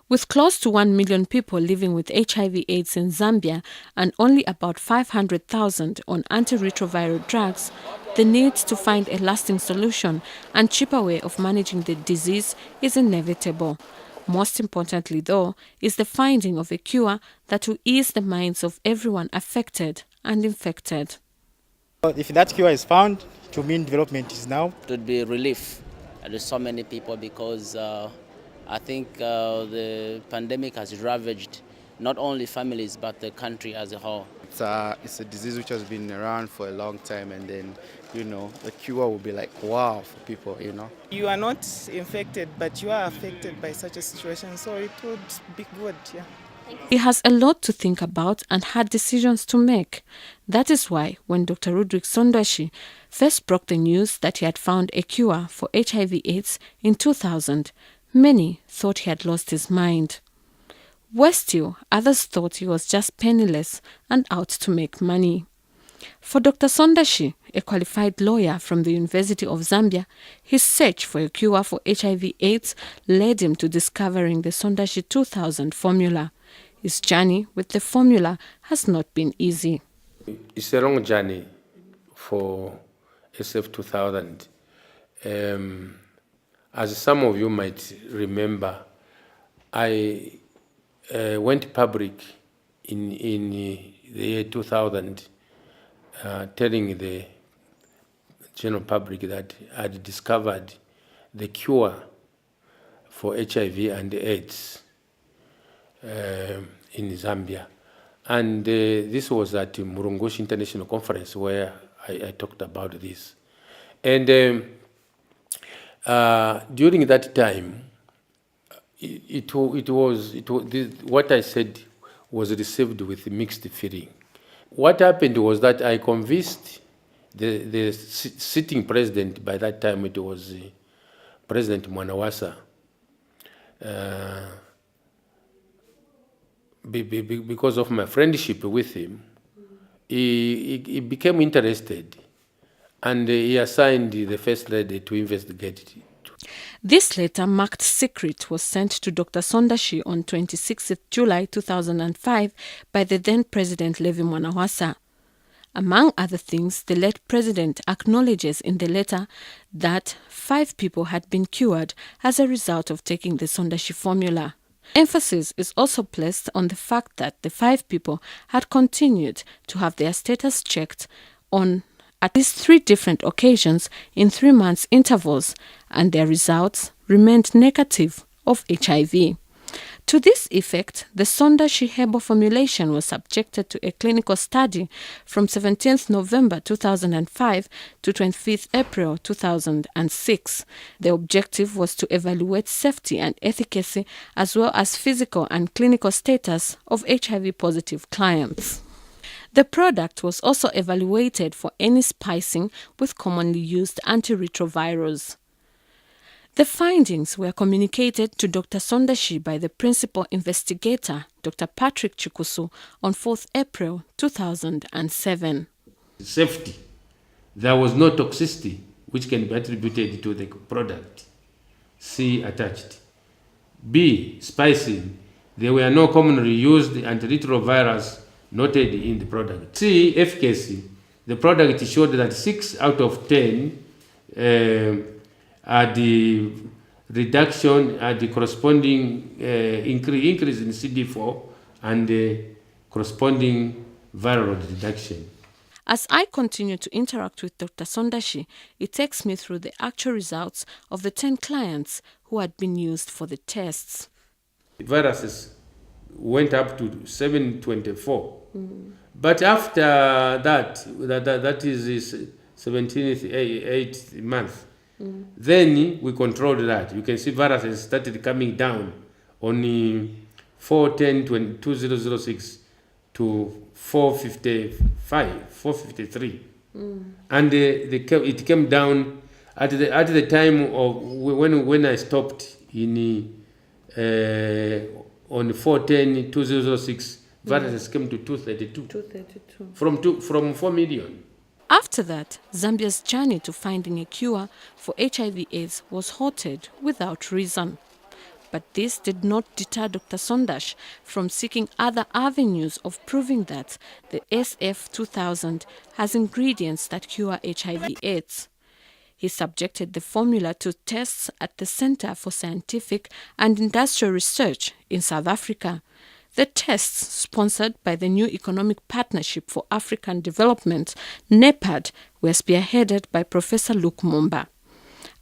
With close to 1 million people living with HIV/AIDS in Zambia and only about 500,000 on antiretroviral drugs, the need to find a lasting solution and cheaper way of managing the disease is inevitable. Most importantly, though, is the finding of a cure that will ease the minds of everyone affected and infected. If that cure is found, it will mean development is now. It would be relief to so many people because I think the pandemic has ravaged not only families but the country as a whole. It's a disease which has been around for a long time, and then, the cure will be like, wow, for people, You are not infected, but you are affected by such a situation, so it would be good, yeah. He has a lot to think about and had decisions to make. That is why when Dr. Ruth Kanyanga first broke the news that he had found a cure for HIV/AIDS in 2000, many thought he had lost his mind. Worse still, others thought he was just penniless and out to make money. For Dr. Sondashi, a qualified lawyer from the University of Zambia, his search for a cure for HIV/AIDS led him to discovering the Sondashi 2000 formula. His journey with the formula has not been easy. It's a long journey for SF 2000. As some of you might remember, I went public in the year 2000, telling the general public that I had discovered the cure for HIV and AIDS in Zambia. And this was at Murungushi International Conference where I talked about this. And during that time, what I said was received with mixed feeling. What happened was that I convinced the sitting president, by that time it was President Mwanawasa, because of my friendship with him, he became interested, and he assigned the First Lady to investigate it. This letter marked secret was sent to Dr. Sondashi on 26 July 2005 by the then President Levi Mwanawasa. Among other things, the late president acknowledges in the letter that 5 people had been cured as a result of taking the Sondashi formula. Emphasis is also placed on the fact that the 5 people had continued to have their status checked on at least 3 different occasions in 3 months intervals, and their results remained negative of HIV. To this effect, the Sondashi herbal formulation was subjected to a clinical study from 17th November 2005 to 25th April 2006. The objective was to evaluate safety and efficacy as well as physical and clinical status of HIV-positive clients. The product was also evaluated for any spicing with commonly used antiretrovirals. The findings were communicated to Dr. Sondashi by the principal investigator, Dr. Patrick Chikusu, on 4th April 2007. Safety. There was no toxicity which can be attributed to the product. C. Attached. B. Spicing. There were no commonly used antiretrovirals noted in the product. C. Efficacy. The product showed that 6 out of 10 the reduction at the corresponding increase in CD4 and the corresponding viral reduction. As I continue to interact with Dr. Sondashi, it takes me through the actual results of the 10 clients who had been used for the tests. The viruses went up to 724. But after that is 17th, 8th month, then we controlled that. You can see viruses started coming down on 410-2006 to 455, 453. And it came down at the time of when I stopped in on 410-2006. Viruses came to 232. From 4 million. After that, Zambia's journey to finding a cure for HIV/AIDS was halted without reason. But this did not deter Dr. Sondash from seeking other avenues of proving that the SF2000 has ingredients that cure HIV/AIDS. He subjected the formula to tests at the Center for Scientific and Industrial Research in South Africa. The tests, sponsored by the New Economic Partnership for African Development, NEPAD, were spearheaded by Professor Luke Mumba.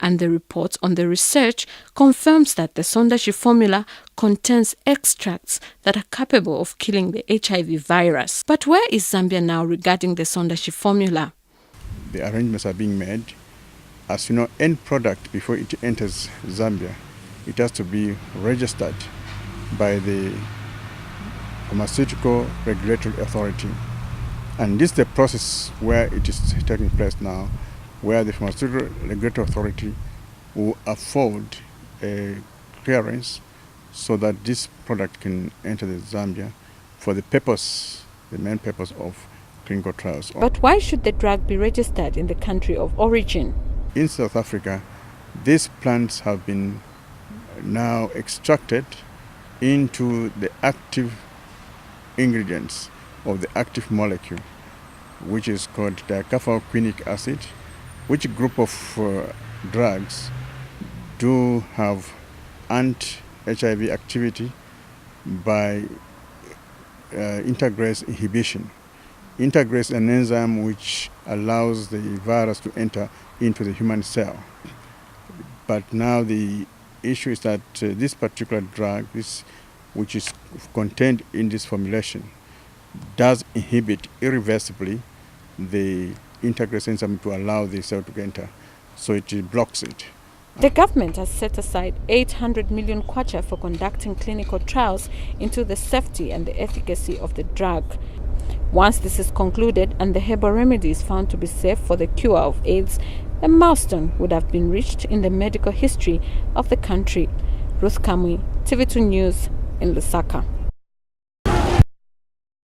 And the report on the research confirms that the Sondashi formula contains extracts that are capable of killing the HIV virus. But where is Zambia now regarding the Sondashi formula? The arrangements are being made. As you know, any product, before it enters Zambia, it has to be registered by the Pharmaceutical Regulatory Authority. And this is the process where it is taking place now, where the Pharmaceutical Regulatory Authority will afford a clearance so that this product can enter the Zambia for the purpose, the main purpose of clinical trials. But why should the drug be registered in the country of origin? In South Africa, these plants have been now extracted into the active ingredients of the active molecule, which is called dicarboxylic acid, which group of drugs do have anti-HIV activity by integrase inhibition. Integrase is an enzyme which allows the virus to enter into the human cell. But now the issue is that this particular drug, which is contained in this formulation, does inhibit irreversibly the integrase enzyme to allow the cell to enter. So it blocks it. The government has set aside 800 million kwacha for conducting clinical trials into the safety and the efficacy of the drug. Once this is concluded and the herbal remedy is found to be safe for the cure of AIDS, a milestone would have been reached in the medical history of the country. Ruth Kamwi, TV2 News in Lusaka.